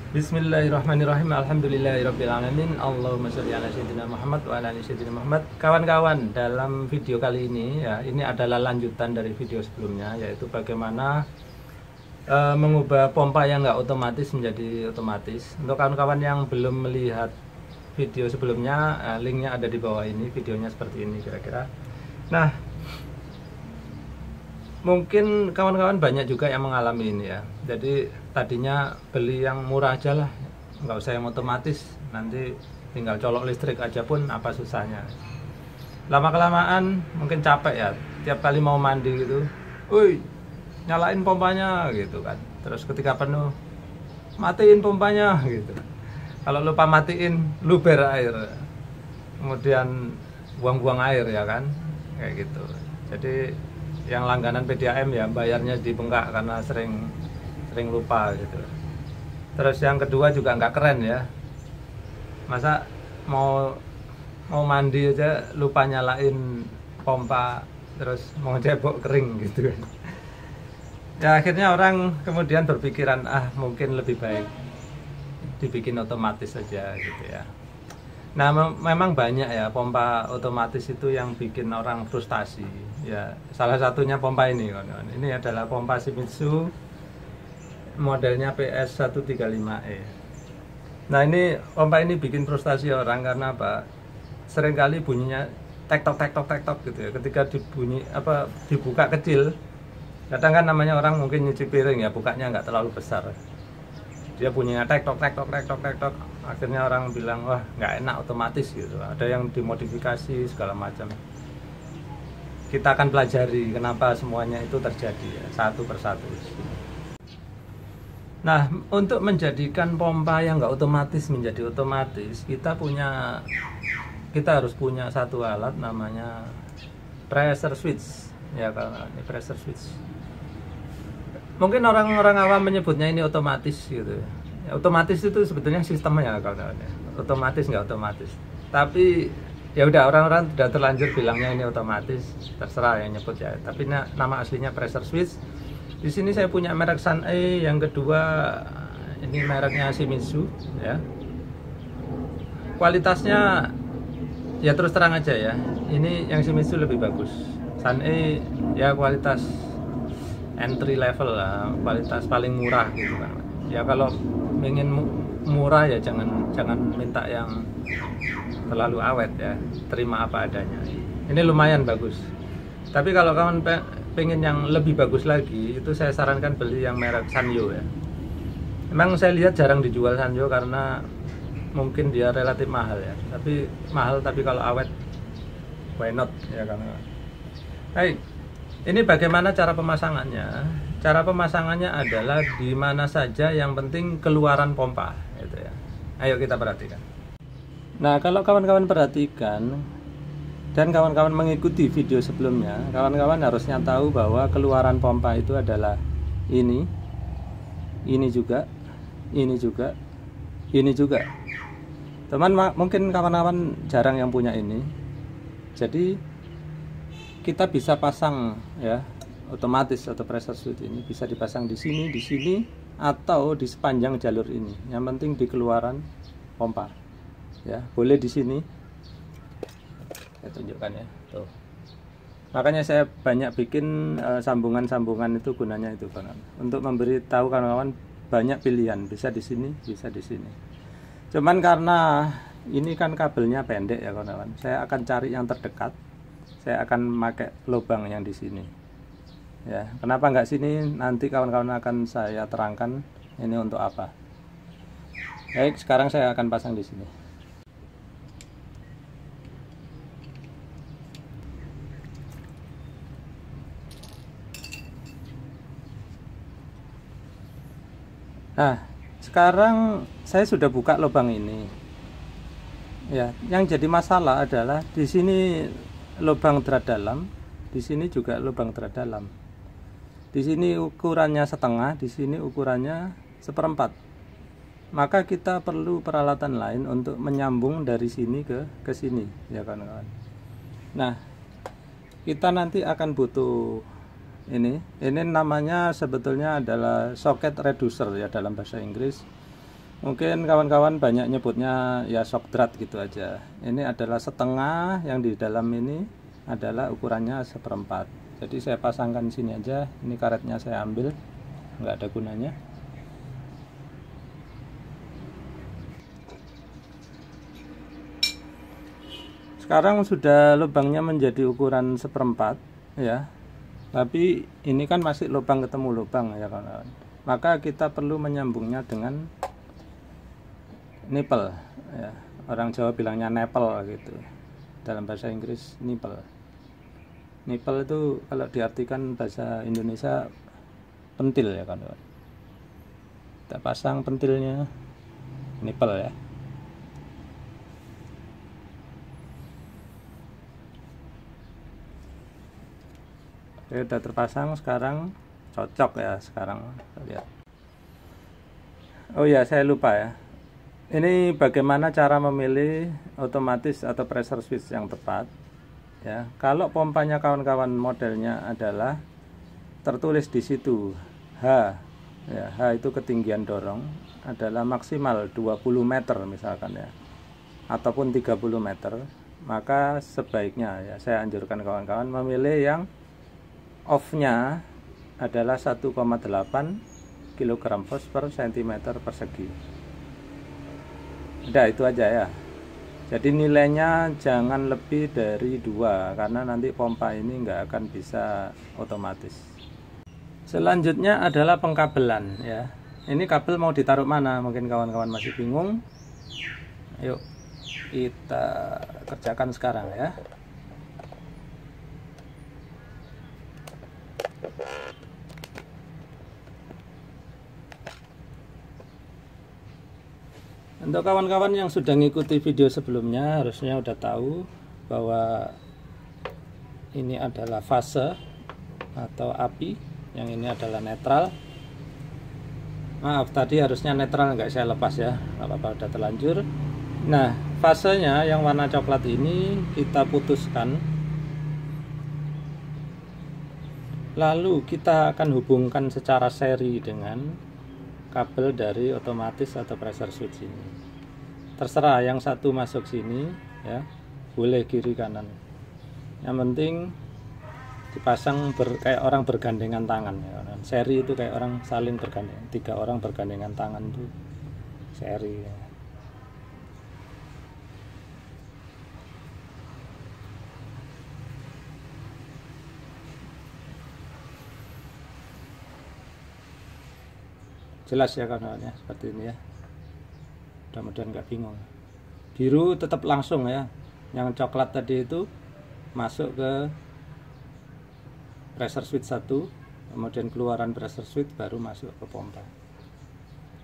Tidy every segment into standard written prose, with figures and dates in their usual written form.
Bismillahirrahmanirrahim. Alhamdulillahirabbil alamin. Allahumma sholli ala sayyidina Muhammad wa ala ali sayyidina Muhammad. Kawan-kawan, dalam video kali ini ya, ini adalah lanjutan dari video sebelumnya, yaitu bagaimana mengubah pompa yang nggak otomatis menjadi otomatis. Untuk kawan-kawan yang belum melihat video sebelumnya, linknya ada di bawah ini. Videonya seperti ini kira-kira. Nah, mungkin kawan-kawan banyak juga yang mengalami ini ya. Jadi tadinya beli yang murah aja lah, nggak usah yang otomatis, nanti tinggal colok listrik aja pun apa susahnya. Lama kelamaan mungkin capek ya, tiap kali mau mandi gitu, woi nyalain pompanya gitu kan. Terus ketika penuh, matiin pompanya gitu. Kalau lupa matiin, luber air, kemudian buang-buang air ya kan, kayak gitu. Jadi yang langganan PDAM ya bayarnya dibengkak karena sering lupa gitu. Terus yang kedua juga nggak keren ya, masa mau mandi aja lupa nyalain pompa, terus mau cebok kering gitu kan. Ya akhirnya orang kemudian berpikiran, mungkin lebih baik dibikin otomatis saja gitu ya. Nah memang banyak ya pompa otomatis itu yang bikin orang frustasi ya. Salah satunya pompa ini kawan-kawan. Ini adalah pompa Shimizu modelnya PS135E. Nah ini pompa ini bikin frustasi orang karena apa? Seringkali bunyinya tek tok gitu ya. Ketika dibuka kecil, kadang kan namanya orang mungkin nyuci piring ya, bukanya nggak terlalu besar. Dia bunyinya tek tok. Akhirnya orang bilang, wah nggak enak otomatis gitu. Ada yang dimodifikasi segala macam. Kita akan pelajari kenapa semuanya itu terjadi ya, satu persatu. Nah, untuk menjadikan pompa yang nggak otomatis menjadi otomatis, kita harus punya satu alat namanya pressure switch. Ya, kalau ini pressure switch. Mungkin orang-orang awam menyebutnya ini otomatis gitu. Ya, otomatis itu sebetulnya sistemnya kawan-kawan ya. Otomatis nggak otomatis. Tapi ya udah, orang-orang sudah terlanjur bilangnya ini otomatis, terserah yang nyebut ya. Tapi nama aslinya pressure switch. Di sini saya punya merek Sun-E, yang kedua ini mereknya Shimizu ya. Kualitasnya ya terus terang aja ya. Ini yang Shimizu lebih bagus. Sun-E ya kualitas entry level lah, kualitas paling murah gitu kan. Ya kalau ingin murah ya jangan minta yang terlalu awet ya, terima apa adanya. Ini lumayan bagus. Tapi kalau kawan pengen yang lebih bagus lagi, itu saya sarankan beli yang merek Sanyo ya. Memang saya lihat jarang dijual Sanyo karena mungkin dia relatif mahal ya. Tapi kalau awet, why not ya kan. Baik, ini bagaimana cara pemasangannya? Cara pemasangannya adalah di mana saja, yang penting keluaran pompa gitu ya. Ayo kita perhatikan. Nah, kalau kawan-kawan perhatikan dan kawan-kawan mengikuti video sebelumnya, kawan-kawan harusnya tahu bahwa keluaran pompa itu adalah ini juga, ini juga. Teman, mungkin kawan-kawan jarang yang punya ini. Jadi kita bisa pasang ya otomatis atau pressure switch ini bisa dipasang di sini atau di sepanjang jalur ini. Yang penting di keluaran pompa. Ya, boleh di sini. Saya tunjukkan ya, tuh. Makanya saya banyak bikin sambungan-sambungan itu, gunanya itu kawan, untuk memberitahu kawan-kawan banyak pilihan, bisa di sini, bisa di sini. Cuman karena ini kan kabelnya pendek ya kawan-kawan, saya akan cari yang terdekat. Saya akan pakai lubang yang di sini. Ya, kenapa nggak sini? Nanti kawan-kawan akan saya terangkan ini untuk apa. Baik, sekarang saya akan pasang di sini. Nah, sekarang saya sudah buka lubang ini. Ya, yang jadi masalah adalah di sini lubang terat dalam, di sini juga lubang terat dalam. Di sini ukurannya setengah, di sini ukurannya seperempat. Maka kita perlu peralatan lain untuk menyambung dari sini ke sini, ya kawan-kawan. Nah, kita nanti akan butuh ini namanya sebetulnya adalah socket reducer ya dalam bahasa Inggris. Mungkin kawan-kawan banyak nyebutnya ya shock drat gitu aja. Ini adalah setengah, yang di dalam ini adalah ukurannya 1/4. Jadi saya pasangkan sini aja. Ini karetnya saya ambil, nggak ada gunanya. Sekarang sudah lubangnya menjadi ukuran 1/4 ya. Tapi ini kan masih lubang ketemu lubang ya kawan-kawan. Maka kita perlu menyambungnya dengan nipple ya. Orang Jawa bilangnya nepel gitu. Dalam bahasa Inggris nipple. Nipple itu kalau diartikan bahasa Indonesia pentil ya kawan-kawan. Kita pasang pentilnya, nipple ya. Oke, udah terpasang sekarang, cocok ya sekarang. Lihat. Oh ya, saya lupa ya. Ini bagaimana cara memilih otomatis atau pressure switch yang tepat. Ya, kalau pompanya kawan-kawan modelnya adalah tertulis di situ H, ya, H itu ketinggian dorong adalah maksimal 20 meter misalkan ya, ataupun 30 meter, maka sebaiknya ya saya anjurkan kawan-kawan memilih yang off-nya adalah 1,8 kg fos per cm persegi. Udah itu aja ya. Jadi nilainya jangan lebih dari 2, karena nanti pompa ini nggak akan bisa otomatis. Selanjutnya adalah pengkabelan ya. Ini kabel mau ditaruh mana? Mungkin kawan-kawan masih bingung. Yuk kita kerjakan sekarang ya. Untuk kawan-kawan yang sudah mengikuti video sebelumnya harusnya udah tahu bahwa ini adalah fase atau api, yang ini adalah netral. Maaf, tadi harusnya netral, nggak saya lepas ya, nggak apa-apa, udah terlanjur. Nah, fasenya yang warna coklat ini kita putuskan, lalu kita akan hubungkan secara seri dengan kabel dari otomatis atau pressure switch ini. Terserah, yang satu masuk sini ya, boleh kiri kanan. Yang penting dipasang kayak orang bergandengan tangan ya. Seri itu kayak orang saling bergandengan, 3 orang bergandengan tangan itu seri ya. Jelas ya kawan-kawan ya, seperti ini ya. Mudah-mudahan nggak bingung. Biru tetap langsung ya. Yang coklat tadi itu masuk ke pressure switch 1, kemudian keluaran pressure switch baru masuk ke pompa.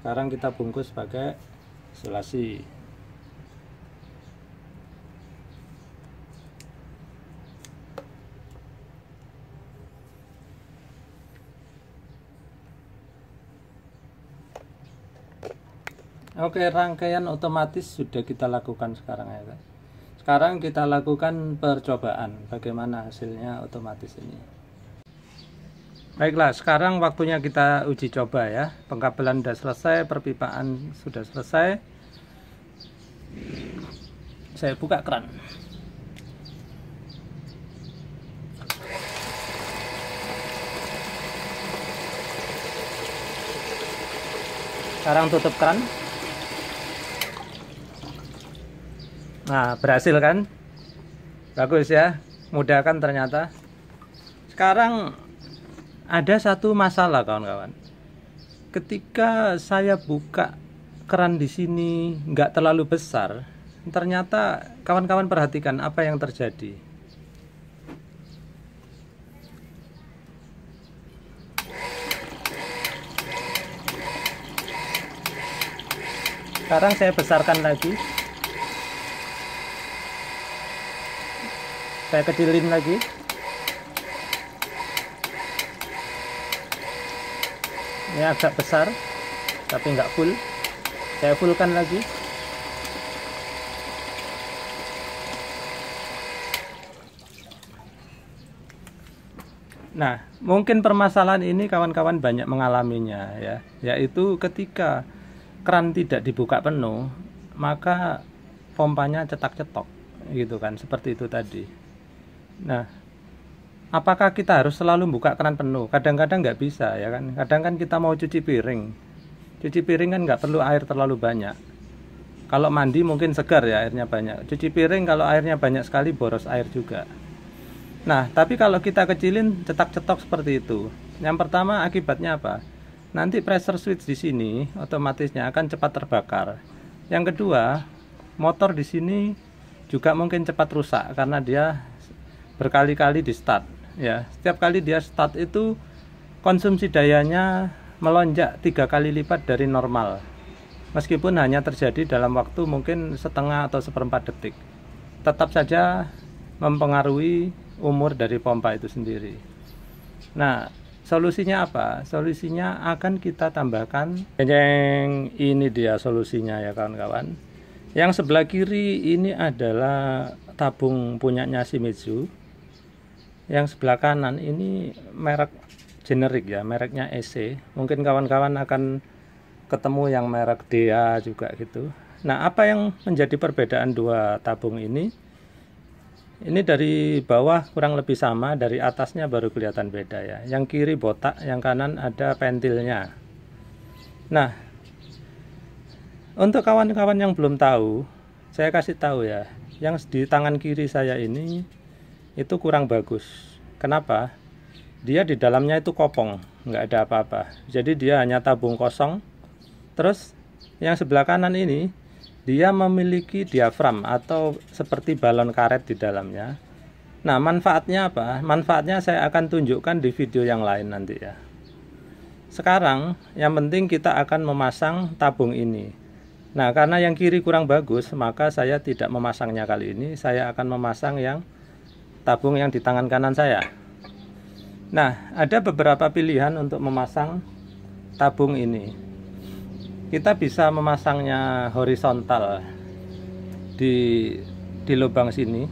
Sekarang kita bungkus pakai isolasi. Oke, rangkaian otomatis sudah kita lakukan sekarang ya. Sekarang kita lakukan percobaan bagaimana hasilnya otomatis ini. Baiklah, sekarang waktunya kita uji coba ya. Pengkabelan sudah selesai, perpipaan sudah selesai. Saya buka keran. Sekarang tutup keran. Nah, berhasil kan? Bagus ya, mudah kan ternyata. Sekarang ada satu masalah kawan-kawan. Ketika saya buka keran di sini nggak terlalu besar, ternyata kawan-kawan perhatikan apa yang terjadi. Sekarang saya besarkan lagi. Saya kecilin lagi. Ini agak besar, tapi nggak full. Saya fullkan lagi. Nah, mungkin permasalahan ini kawan-kawan banyak mengalaminya ya, yaitu ketika keran tidak dibuka penuh, maka pompanya cetak-cetok gitu kan, seperti itu tadi. Nah, apakah kita harus selalu buka keran penuh? Kadang-kadang nggak bisa ya kan. Kadang kan kita mau cuci piring kan nggak perlu air terlalu banyak. Kalau mandi mungkin segar ya, airnya banyak. Cuci piring kalau airnya banyak sekali boros air juga. Nah, tapi kalau kita kecilin cetak-cetok seperti itu, yang pertama akibatnya apa? Nanti pressure switch di sini otomatisnya akan cepat terbakar. Yang kedua, motor di sini juga mungkin cepat rusak karena dia berkali-kali di start ya. Setiap kali dia start itu konsumsi dayanya melonjak 3 kali lipat dari normal, meskipun hanya terjadi dalam waktu mungkin setengah atau seperempat detik. Tetap saja mempengaruhi umur dari pompa itu sendiri. Nah, solusinya apa? Solusinya akan kita tambahkan yang ini, dia solusinya ya kawan-kawan. Yang sebelah kiri ini adalah tabung punyanya Shimizu. Yang sebelah kanan ini merek generik ya, mereknya EC. Mungkin kawan-kawan akan ketemu yang merek DEA juga gitu. Nah, apa yang menjadi perbedaan dua tabung ini? Ini dari bawah kurang lebih sama, dari atasnya baru kelihatan beda ya. Yang kiri botak, yang kanan ada pentilnya. Nah, untuk kawan-kawan yang belum tahu, saya kasih tahu ya, yang di tangan kiri saya ini itu kurang bagus. Kenapa? Dia di dalamnya itu kopong, nggak ada apa-apa. Jadi dia hanya tabung kosong. Terus yang sebelah kanan ini dia memiliki diafram atau seperti balon karet di dalamnya. Nah, manfaatnya apa? Manfaatnya saya akan tunjukkan di video yang lain nanti ya. Sekarang yang penting kita akan memasang tabung ini. Nah, karena yang kiri kurang bagus, maka saya tidak memasangnya kali ini. Saya akan memasang yang tabung yang di tangan kanan saya. Nah, ada beberapa pilihan untuk memasang tabung ini. Kita bisa memasangnya horizontal di lubang sini,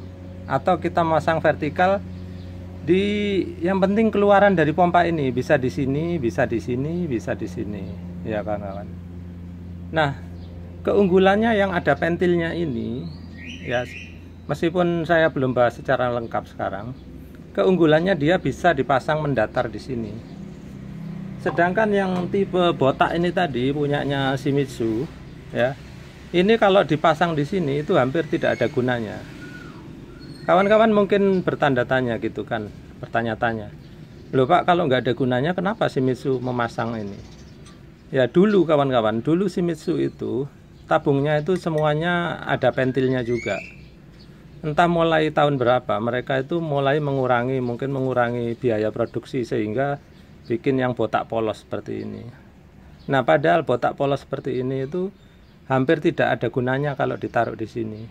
atau kita memasang vertikal di, yang penting keluaran dari pompa ini bisa di sini, bisa di sini, bisa di sini, ya kawan-kawan. Nah, keunggulannya yang ada pentilnya ini, ya meskipun saya belum bahas secara lengkap sekarang, keunggulannya dia bisa dipasang mendatar di sini. Sedangkan yang tipe botak ini tadi punyanya Shimizu ya, ini kalau dipasang di sini itu hampir tidak ada gunanya. Kawan-kawan mungkin bertanda tanya gitu kan, bertanya-tanya, loh Pak, kalau nggak ada gunanya kenapa Shimizu memasang ini? Ya dulu kawan-kawan, dulu Shimizu itu tabungnya itu semuanya ada pentilnya juga. Entah mulai tahun berapa mereka itu mulai mengurangi, mungkin mengurangi biaya produksi sehingga bikin yang botak polos seperti ini. Nah, padahal botak polos seperti ini itu hampir tidak ada gunanya kalau ditaruh di sini.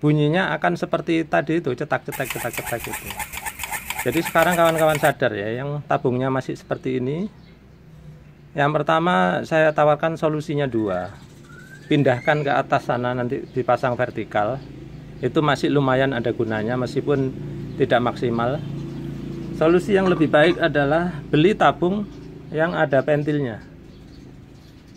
Bunyinya akan seperti tadi itu, cetak-cetak itu. Jadi sekarang kawan-kawan sadar ya, yang tabungnya masih seperti ini. Yang pertama saya tawarkan solusinya dua. Pindahkan ke atas sana, nanti dipasang vertikal. Itu masih lumayan ada gunanya meskipun tidak maksimal. Solusi yang lebih baik adalah beli tabung yang ada pentilnya.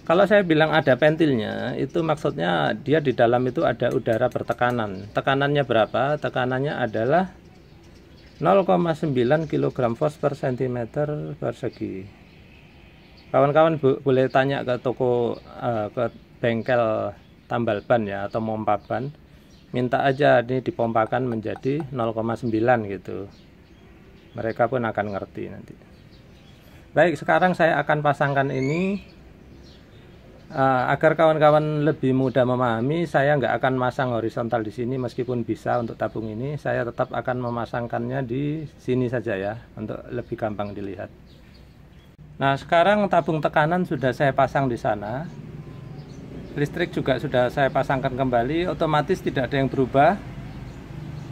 Kalau saya bilang ada pentilnya, itu maksudnya dia di dalam itu ada udara bertekanan. Tekanannya berapa? Tekanannya adalah 0,9 kg force per cm persegi. Kawan-kawan boleh tanya ke toko, ke bengkel tambal ban ya, atau pompa ban. Minta aja ini dipompakan menjadi 0,9 gitu. Mereka pun akan ngerti nanti. Baik, sekarang saya akan pasangkan ini agar kawan-kawan lebih mudah memahami. Saya nggak akan masang horizontal di sini meskipun bisa untuk tabung ini. Saya tetap akan memasangkannya di sini saja ya, untuk lebih gampang dilihat. Nah, sekarang tabung tekanan sudah saya pasang di sana. Listrik juga sudah saya pasangkan kembali, otomatis tidak ada yang berubah.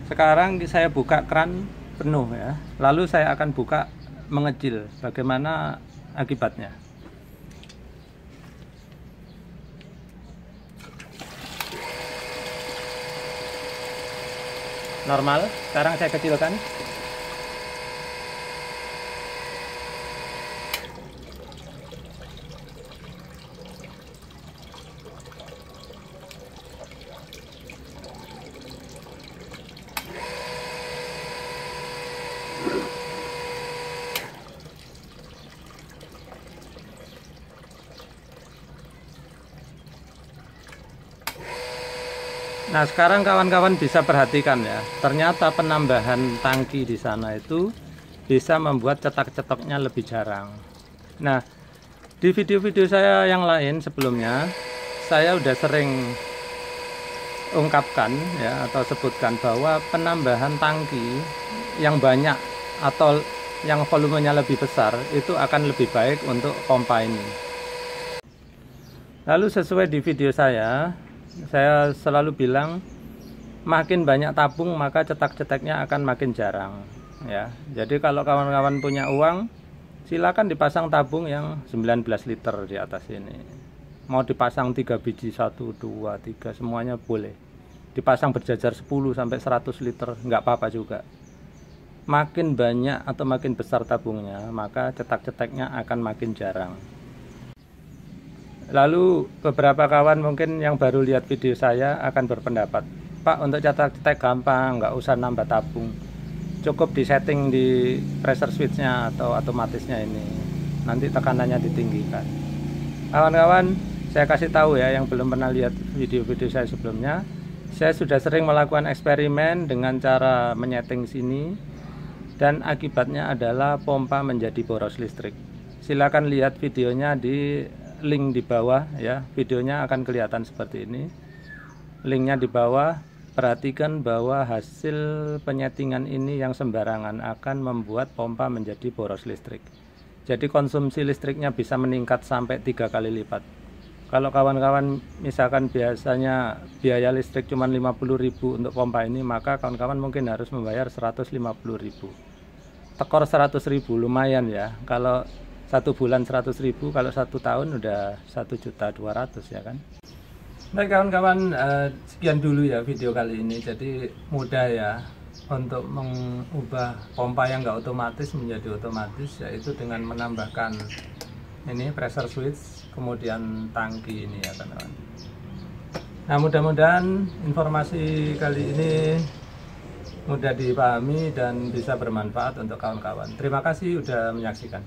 Sekarang saya buka keran penuh ya, lalu saya akan buka mengecil. Bagaimana akibatnya? Normal. Sekarang saya kecilkan. Nah, sekarang kawan-kawan bisa perhatikan ya, ternyata penambahan tangki di sana itu bisa membuat cetak-cetaknya lebih jarang. Nah, di video-video saya yang lain sebelumnya, saya udah sering ungkapkan ya atau sebutkan bahwa penambahan tangki yang banyak atau yang volumenya lebih besar itu akan lebih baik untuk pompa ini. Lalu sesuai di video saya selalu bilang makin banyak tabung maka cetak-cetaknya akan makin jarang ya. Jadi kalau kawan-kawan punya uang, silakan dipasang tabung yang 19 liter di atas ini. Mau dipasang 3 biji, 1, 2, 3 semuanya boleh. Dipasang berjajar 10 sampai 100 liter nggak apa-apa juga. Makin banyak atau makin besar tabungnya, maka cetak-cetaknya akan makin jarang. Lalu beberapa kawan mungkin yang baru lihat video saya akan berpendapat, Pak, untuk cetak-cetak gampang, nggak usah nambah tabung, cukup di setting di pressure switch-nya atau otomatisnya ini, nanti tekanannya ditinggikan. Kawan-kawan, saya kasih tahu ya yang belum pernah lihat video-video saya sebelumnya, saya sudah sering melakukan eksperimen dengan cara menyeting sini, dan akibatnya adalah pompa menjadi boros listrik. Silakan lihat videonya di link di bawah ya, videonya akan kelihatan seperti ini, linknya di bawah. Perhatikan bahwa hasil penyetingan ini yang sembarangan akan membuat pompa menjadi boros listrik. Jadi konsumsi listriknya bisa meningkat sampai 3 kali lipat. Kalau kawan-kawan misalkan biasanya biaya listrik cuma 50.000 untuk pompa ini, maka kawan-kawan mungkin harus membayar 150.000. Tekor 100.000 lumayan ya. Kalau 1 bulan 100.000, kalau 1 tahun udah 1.200.000 ya kan. Baik kawan-kawan, sekian dulu ya video kali ini. Jadi mudah ya untuk mengubah pompa yang nggak otomatis menjadi otomatis, yaitu dengan menambahkan ini pressure switch, kemudian tangki ini ya kawan-kawan. Nah, mudah-mudahan informasi kali ini mudah dipahami dan bisa bermanfaat untuk kawan-kawan. Terima kasih sudah menyaksikan.